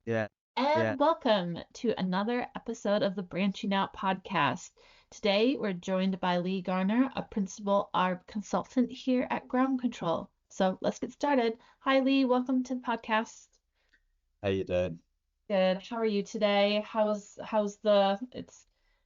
Yeah, yeah, And welcome to another episode of the Branching Out podcast. Today, we're joined by Lee Garner, a principal Arb consultant here at Ground Control. So let's get started. Hi, Lee. Welcome to the podcast. how you doing? Good. How are you today? How's the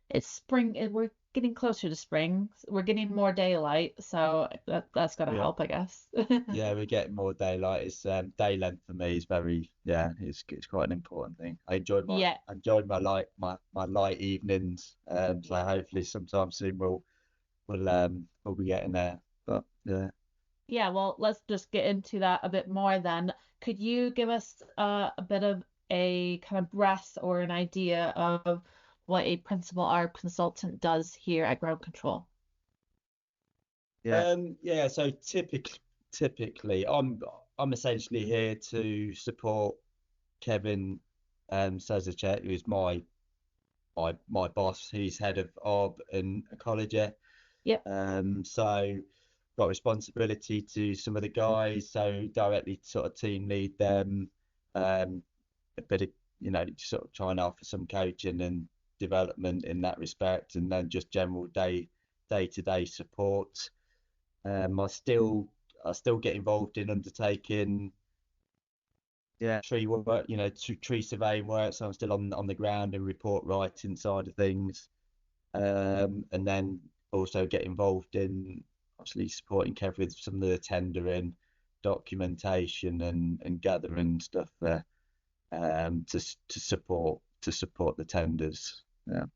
it's spring. We're getting closer to spring. We're getting more daylight, so that's gotta Yeah, help, I guess. yeah, we're getting more daylight. It's day length for me is very it's quite an important thing. Yeah. I enjoyed my light evenings. So hopefully sometime soon we'll be getting there. But yeah, Yeah, well, let's just get into that a bit more then. Could you give us a bit of a kind of breadth or an idea of what a principal art consultant does here at Ground Control? yeah, yeah. So typically I'm essentially here to support Kevin Sazicek, who's my boss, who's head of Arb and Ecology. Yep. So got responsibility to some of the guys, so directly sort of team lead them, a bit of sort of trying to offer some coaching and development in that respect, and then just general day to day support. I still get involved in undertaking tree work, tree surveying work, so I'm still on the ground and report writing side of things. And then also get involved in obviously supporting Kev with some of the tendering, documentation, and gathering stuff there, to support the tenders. Yeah,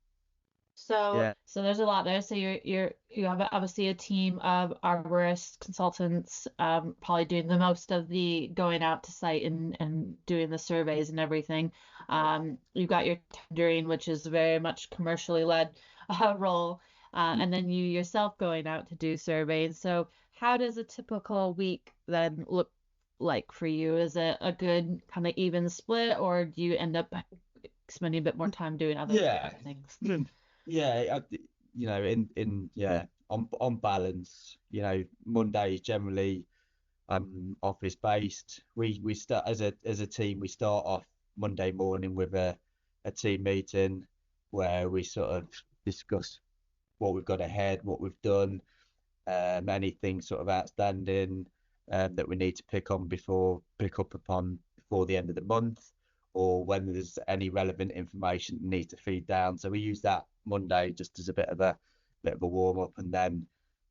So there's a lot there. So you have obviously a team of arborists, consultants, probably doing the most of the going out to site and doing the surveys and everything. You've got your tendering, which is very much commercially led role, and then you yourself going out to do surveys. So how does a typical week then look like for you? Is it a good kind of even split, or do you end up spending a bit more time doing other yeah, things? yeah. In on balance, Monday is generally office based. We start as a team. We start off Monday morning with a team meeting where we sort of discuss what we've got ahead, what we've done, anything sort of outstanding that we need to pick up upon before the end of the month, or when there's any relevant information that needs to feed down. So we use that Monday just as a bit of a warm up, and then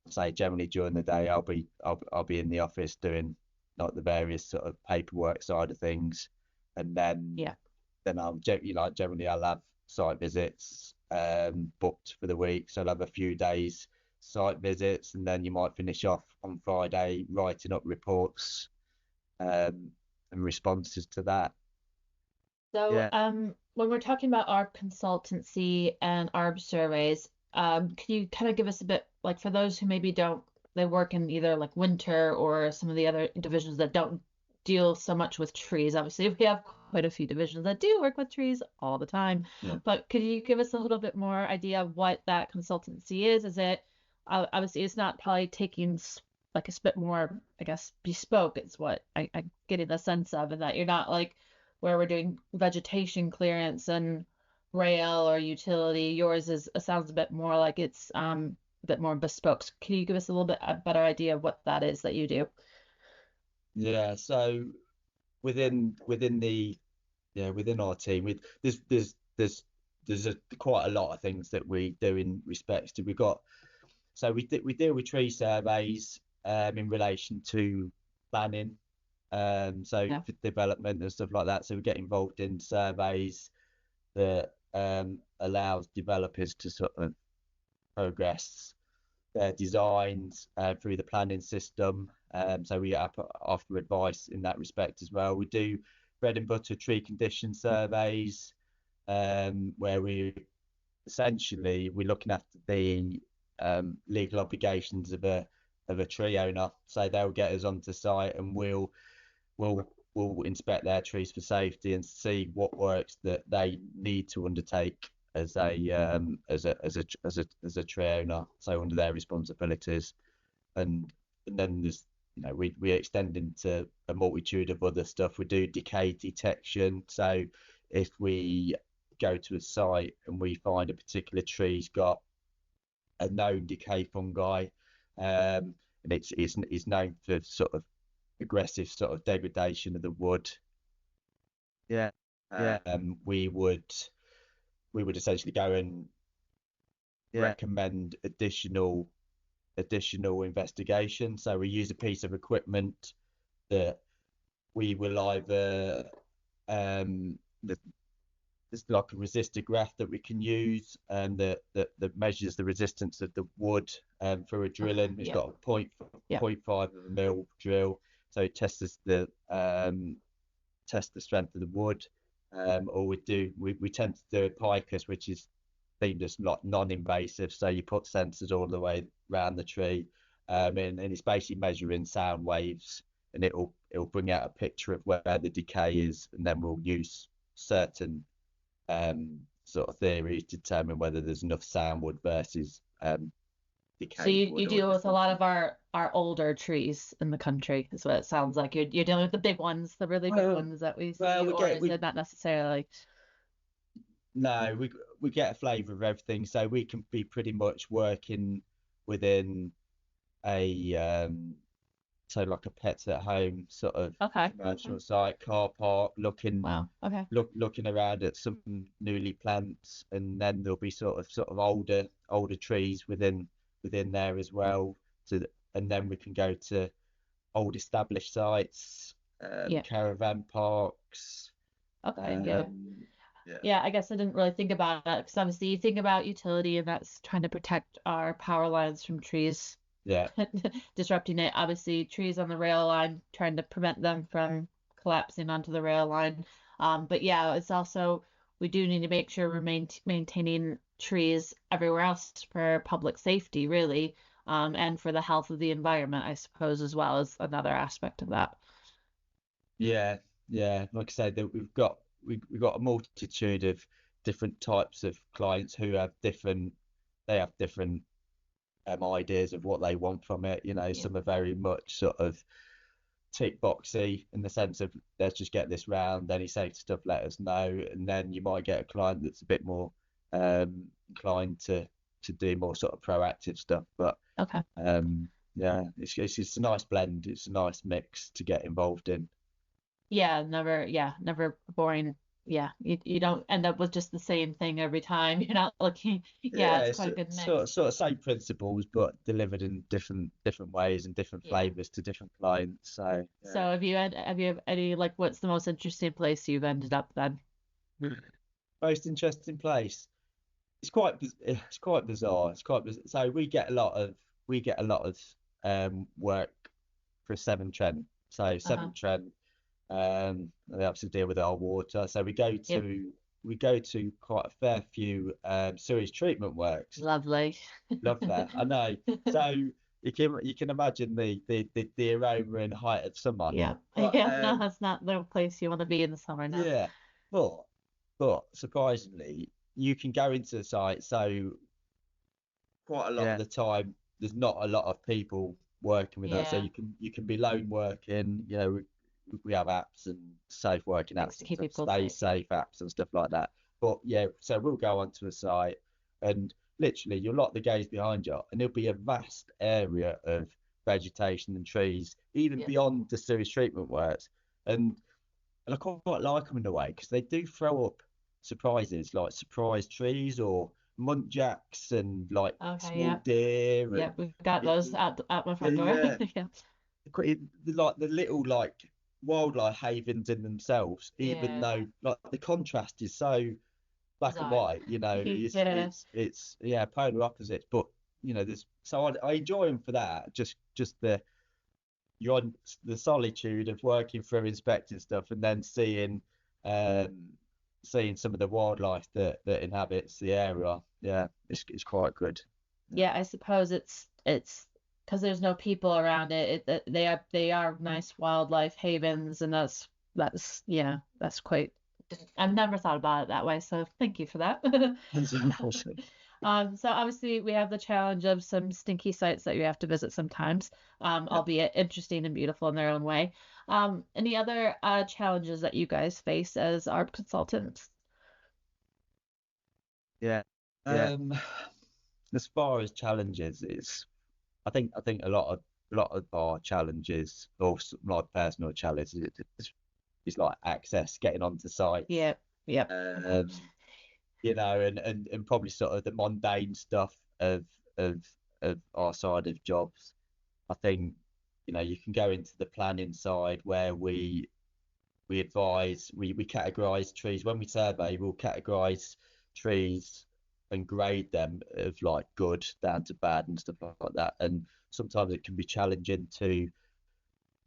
say generally during the day I'll be in the office doing like the various sort of paperwork side of things, and Yeah. then generally I'll have site visits booked for the week, so I'll have a few days site visits, and then you might finish off on Friday writing up reports and responses to that. So, Yeah, when we're talking about ARB consultancy and ARB surveys, can you kind of give us a bit, like for those who maybe don't, they work in either like winter or some of the other divisions that don't deal so much with trees. Obviously, we have quite a few divisions that do work with trees all the time. yeah, But could you give us a little bit more idea of what that consultancy is? Is it, obviously, it's not probably taking like it's a bit more, I guess, bespoke. It's what I'm getting the sense of, and that you're not like where we're doing vegetation clearance and rail or utility. Yours is sounds a bit more like it's a bit more bespoke. So can you give us a little bit a better idea of what that is that you do? yeah. So within the within our team, there's quite a lot of things that we do in respects to. We deal with tree surveys in relation to planning, so Yeah. for development and stuff like that. So we get involved in surveys that allows developers to sort of progress their designs through the planning system. So we offer advice in that respect as well. We do bread and butter tree condition surveys, where we're looking after the legal obligations of a tree owner. So they'll get us onto site, and we'll we'll inspect their trees for safety and see what works that they need to undertake as a tree owner. So under their responsibilities, and then there's we extend into a multitude of other stuff. We do decay detection. So if we go to a site and we find a particular tree's got a known decay fungi, and it's known for sort of aggressive sort of degradation of the wood. Yeah. We would essentially go and recommend additional investigation. So we use a piece of equipment that we will either there's like a resistor graph that we can use, and that measures the resistance of the wood for a drilling. It's got a 0.5 of a mil drill, so it tests the strength of the wood. Or we tend to do a picus, which is deemed as like non-invasive, so you put sensors all the way around the tree, and it's basically measuring sound waves, and it'll bring out a picture of where the decay is, and then we'll use certain sort of theories to determine whether there's enough sound wood versus decay. So you deal with a lot of our older trees in the country, is what it sounds like. You're dealing with the big ones, the really big ones that we see, or is it not necessarily? No, we get a flavour of everything, so we can be pretty much working within a so like a pets at home sort of commercial site, car park, looking around at some newly plants, and then there'll be sort of older trees within there as well. And then we can go to old established sites, caravan parks. Yeah, I guess I didn't really think about that, because obviously you think about utility, and that's trying to protect our power lines from trees disrupting it. Obviously, trees on the rail line, trying to prevent them from collapsing onto the rail line. But yeah, it's also, we do need to make sure we're maintaining trees everywhere else for public safety, really, and for the health of the environment, I suppose, as well, as another aspect of that. Yeah. Like I said, we've got a multitude of different types of clients who have different ideas of what they want from it. Some are very much sort of tick boxy in the sense of, let's just get this round, any safety stuff, let us know. And then you might get a client that's a bit more inclined to do more sort of proactive stuff. But it's a nice blend. It's a nice mix to get involved in. Never boring. You don't end up with just the same thing every time. You're not looking. It's quite a good mix. Sort of same principles, but delivered in different ways and different flavors to different clients. So have you had any, like, what's the most interesting place you've ended up then? Most interesting place? It's quite bizarre. So we get a lot of work for Severn Trent. So Severn Trent. They have to deal with our water, so we go to quite a fair few sewage treatment works. Lovely. Love that. I know. So you can imagine the aroma and height of summer. No, that's not the place you want to be in the summer now. Yeah, but surprisingly, you can go into the site. So quite a lot of the time, there's not a lot of people working with us. So you can be lone working. We have apps and safe working apps to keep people safe apps and stuff like that. But so we'll go onto a site, and literally you'll lock the gates behind you, and there'll be a vast area of vegetation and trees, even beyond the sewage treatment works. And I quite like them in a way, because they do throw up surprises, like surprise trees or muntjacs and like small deer. Yeah, we've got those at my front door. Like the little wildlife havens in themselves, even though like the contrast is so black and white, it's polar opposites, but I enjoy them for that, just you're on the solitude of working through inspecting stuff, and then seeing some of the wildlife that inhabits the area. It's quite good. I suppose it's because there's no people around it. They are nice wildlife havens, and that's quite. I've never thought about it that way, so thank you for that. So obviously we have the challenge of some stinky sites that you have to visit sometimes, albeit interesting and beautiful in their own way. Any other challenges that you guys face as Arb consultants? Yeah. As far as challenges, I think a lot of our challenges, or like personal challenges, is like access, getting onto sites. Yeah. Yep. And probably sort of the mundane stuff of our side of jobs. I think, you can go into the planning side where we advise, we categorize trees. When we survey, we'll categorize trees and grade them of like good down to bad and stuff like that. And sometimes it can be challenging to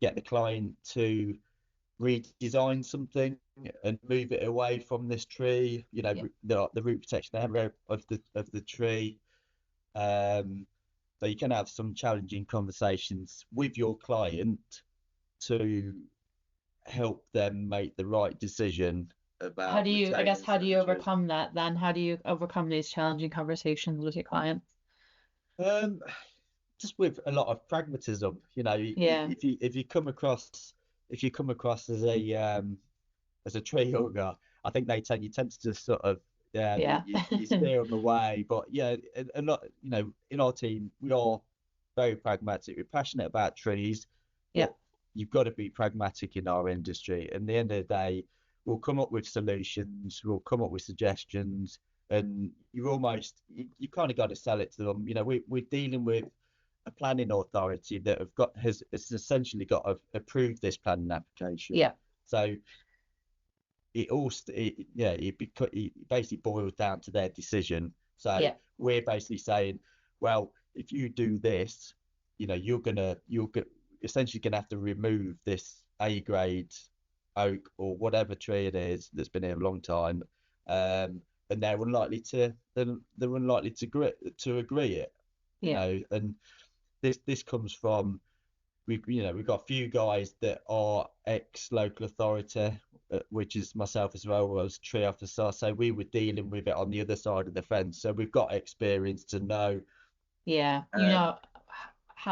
get the client to redesign something and move it away from this tree, the root protection area of the tree. So you can have some challenging conversations with your client to help them make the right decision about how do you retaining overcome that then? How do you overcome these challenging conversations with your clients? Just with a lot of pragmatism. Yeah. If you come across as a tree hugger, I think you tend to just sort of Yeah. you steer them away. But yeah, a lot, in our team we are very pragmatic. We're passionate about trees, Yeah. but you've got to be pragmatic in our industry. And at the end of the day, we'll come up with solutions, we'll come up with suggestions, and you kind of got to sell it to them. We're dealing with a planning authority that has essentially got to approve this planning application. Yeah. So it basically boils down to their decision. So Yeah. we're basically saying, well, if you do this, you're essentially gonna have to remove this A grade oak or whatever tree it is that's been here a long time, and they're unlikely to agree it. And this comes from, we've got a few guys that are ex local authority, which is myself as well, as tree officer. So we were dealing with it on the other side of the fence. So we've got experience to know. Yeah.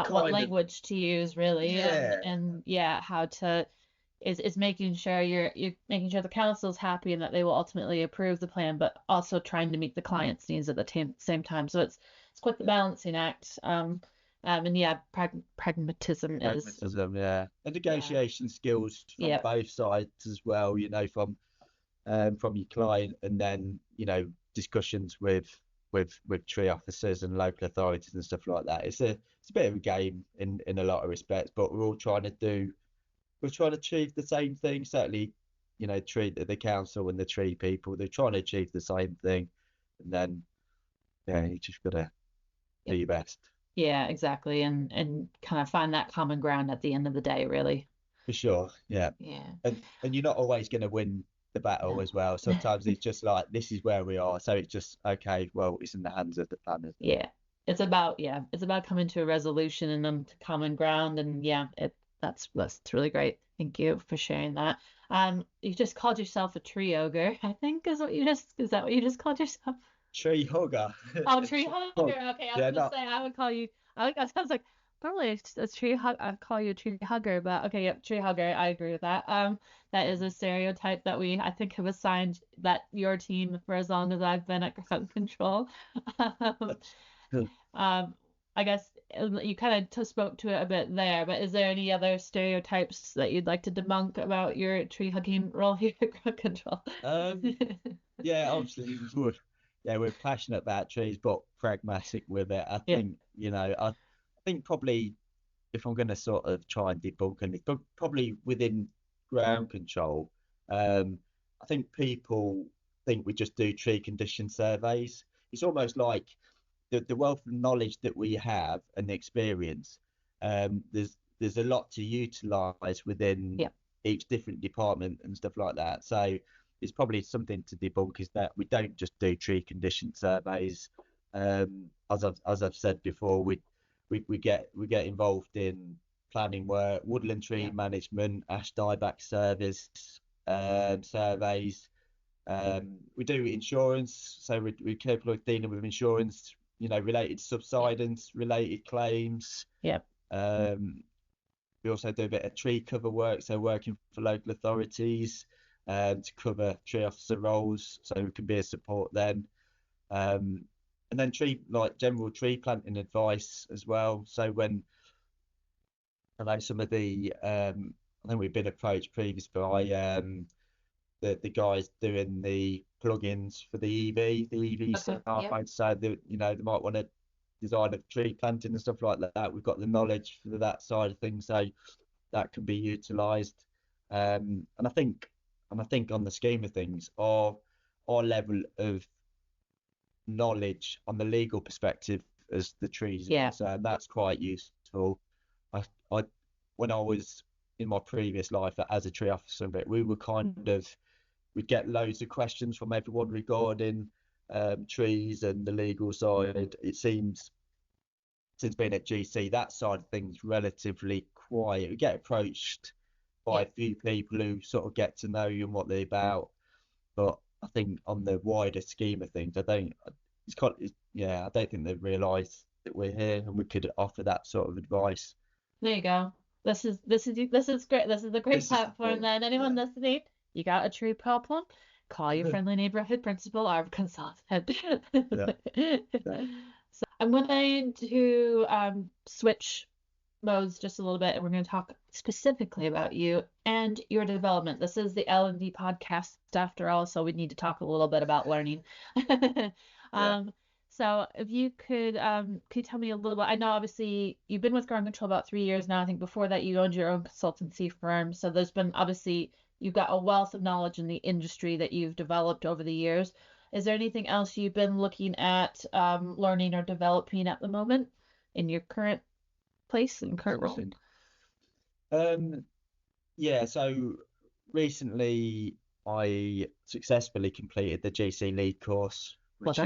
What language to use really, and how to is making sure you're making sure the council's happy and that they will ultimately approve the plan, but also trying to meet the client's needs at the same time. So it's quite the balancing act. And pragmatism is. And negotiation skills from both sides as well. From your client, and then discussions with tree officers and local authorities and stuff like that. It's a bit of a game in a lot of respects, but we're trying to achieve the same thing. Certainly, the council and the tree people, they're trying to achieve the same thing, and then you just gotta do your best. Yeah, exactly, and kind of find that common ground at the end of the day, really. For sure, yeah. And you're not always going to win the battle as well. Sometimes it's just like, this is where we are, so it's just okay. Well, it's in the hands of the planners. Yeah, it's about coming to a resolution and then to common ground, and that's really great. Thank you for sharing that. You just called yourself a tree ogre, I think is that what you just called yourself? Tree hugger. Oh, tree hugger. Okay, I was gonna say I would call you. I was like, probably a tree hug. I'd call you a tree hugger, but okay, yep, tree hugger. I agree with that. That is a stereotype that I think have assigned that your team for as long as I've been at Crowd Control. I guess you kind of spoke to it a bit there, but is there any other stereotypes that you'd like to debunk about your tree hugging role here at Crowd Control? Yeah, obviously we would. Yeah, we're passionate about trees, but pragmatic with it. I think, I think probably if I'm going to sort of try and debunk anything, but probably within ground control, I think people think we just do tree condition surveys. It's almost like the wealth of knowledge that we have and the experience. There's a lot to utilize within each different department and stuff like that. So it's probably something to debunk, is that we don't just do tree condition surveys. As I've said before, we get involved in planning work, woodland tree management, ash dieback service surveys, We do insurance, so we're capable of dealing with insurance, related subsidence, related claims. Yep. We also do a bit of tree cover work, so working for local authorities to cover tree officer roles, so we can be a support then. And then general tree planting advice as well. So when I know some of I think we've been approached previously by the guys doing the plugins for the EV Okay, so they might want to design a tree planting and stuff like that. We've got the knowledge for that side of things, so that can be utilised. And I think on the scheme of things, our level of knowledge on the legal perspective as the trees are concerned, that's quite useful. I when I was in my previous life as a tree officer, we were we'd get loads of questions from everyone regarding trees and the legal side. It seems since being at GC, that side of things relatively quiet. We get approached by a few people who sort of get to know you and what they're about, but I think on the wider scheme of things, I don't think they realise that we're here and we could offer that sort of advice. There you go. This is great. This is a great platform. Then anyone listening, you got a tree problem, call your friendly neighborhood principal, Arb Consultant. So I'm going to switch modes just a little bit, and we're going to talk specifically about you and your development. This is the L&D podcast after all, so we need to talk a little bit about learning. So if you could tell me a little bit, I know obviously you've been with Garden Control about 3 years now. I think before that you owned your own consultancy firm. So there's been obviously you've got a wealth of knowledge in the industry that you've developed over the years. Is there anything else you've been looking at learning or developing at the moment in your current place and current role? So recently I successfully completed the GC lead course, which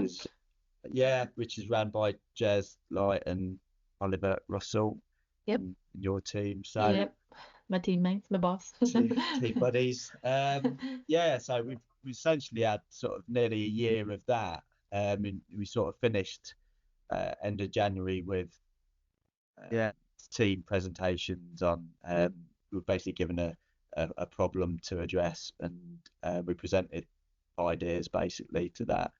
is run by Jez Light and Oliver Russell. Yep. In your team. So my teammates, my boss. team buddies. So we've essentially had sort of nearly a year of that. And we sort of finished end of January with team presentations on we were basically given a problem to address, and we presented ideas basically to that.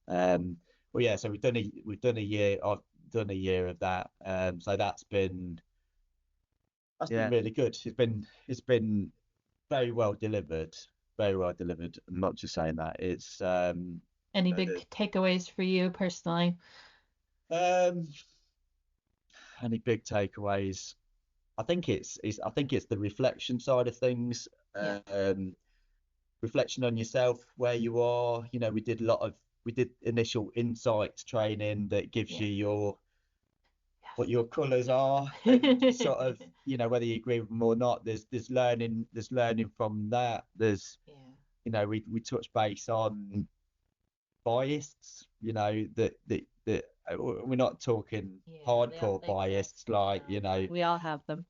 So we've done a year. I've done a year of that. So that's been really good. It's been very well delivered. Very well delivered. I'm not just saying that. It's any big takeaways for you personally? Any big takeaways? I think it's the reflection side of things. Reflection on yourself, where you are. We did initial insights training that gives you what your colours are, and sort of whether you agree with them or not. There's learning from that. There's we touch base on bias. That we're not talking hardcore bias, like we all have them.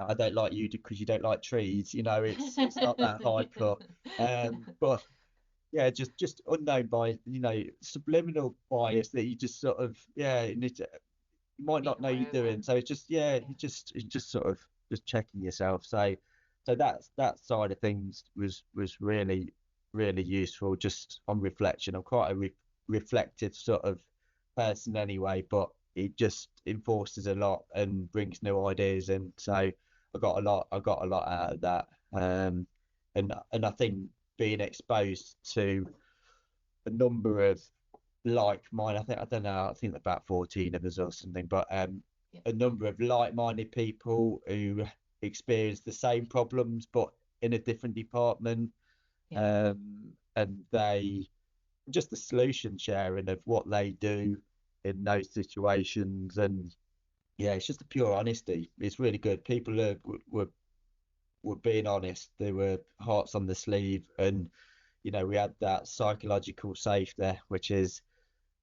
I don't like you because you don't like trees. It's not that hardcore. But just unknown bias, subliminal bias that you just sort of you might not know you're doing. So it's just sort of just checking yourself. So that side of things was really useful. Just on reflection, I'm quite a reflective sort of person anyway, but it just enforces a lot and brings new ideas in. So I got a lot out of that. And I think being exposed to a number of like-minded, I think about 14 of us or something, but a number of like-minded people who experience the same problems but in a different department, and they just the solution sharing of what they do in those situations, and it's just a pure honesty. It's really good. People were being honest. They were hearts on the sleeve, and we had that psychological safety, which is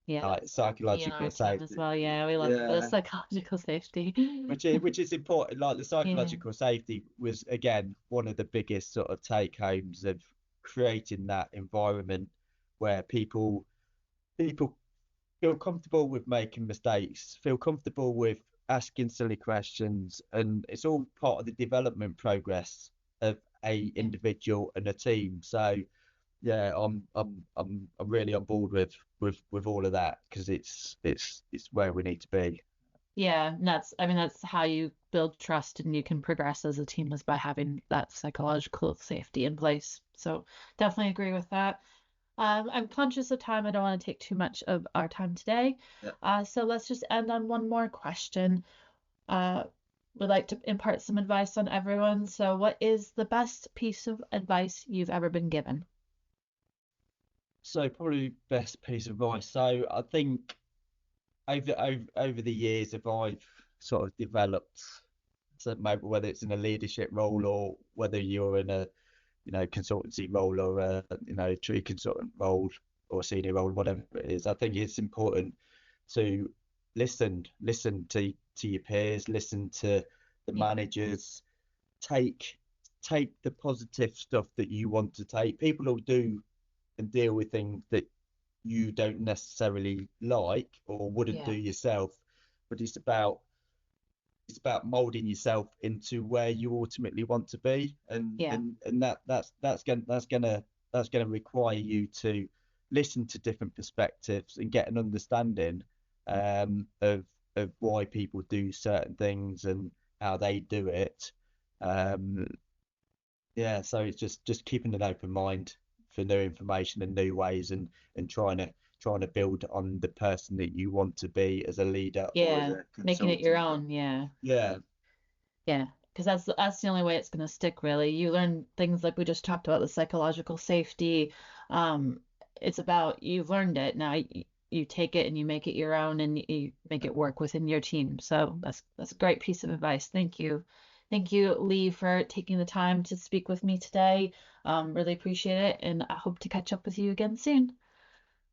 like psychological safety as well. We love the psychological safety, which is important. Like the psychological safety was again one of the biggest sort of take homes of creating that environment where people feel comfortable with making mistakes, feel comfortable with asking silly questions, and it's all part of the development progress of a individual and a team. So yeah, I'm really on board with all of that, because it's where we need to be. Yeah, and that's how you build trust and you can progress as a team, is by having that psychological safety in place. So definitely agree with that. I'm conscious of time. I don't want to take too much of our time today. Yeah. So let's just end on one more question. Would like to impart some advice on everyone. So what is the best piece of advice you've ever been given? So probably best piece of advice. So I think over the years, if I've sort of developed, so maybe whether it's in a leadership role or whether you're in a consultancy role or a tree consultant role or senior role, whatever it is, I think it's important to listen to your peers, listen to the managers, take the positive stuff that you want to take. People will do and deal with things that you don't necessarily like or wouldn't do yourself, but it's about molding yourself into where you ultimately want to be, and that's gonna require you to listen to different perspectives and get an understanding of why people do certain things and how they do it. So it's just keeping an open mind for new information and new ways, and trying to build on the person that you want to be as a leader or as a making it your consultant. own. Yeah, Because that's the only way it's going to stick, really. You learn things like we just talked about, the psychological safety. It's about, you've learned it. Now you take it and you make it your own, and you make it work within your team. So that's a great piece of advice. Thank you. Thank you, Lee, for taking the time to speak with me today. Really appreciate it, and I hope to catch up with you again soon.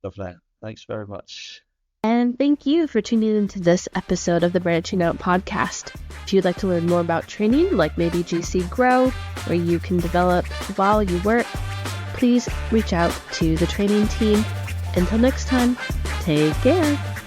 Lovely. Thanks very much. And thank you for tuning into this episode of the Branching Out podcast. If you'd like to learn more about training, like maybe GC Grow, where you can develop while you work, please reach out to the training team. Until next time, take care.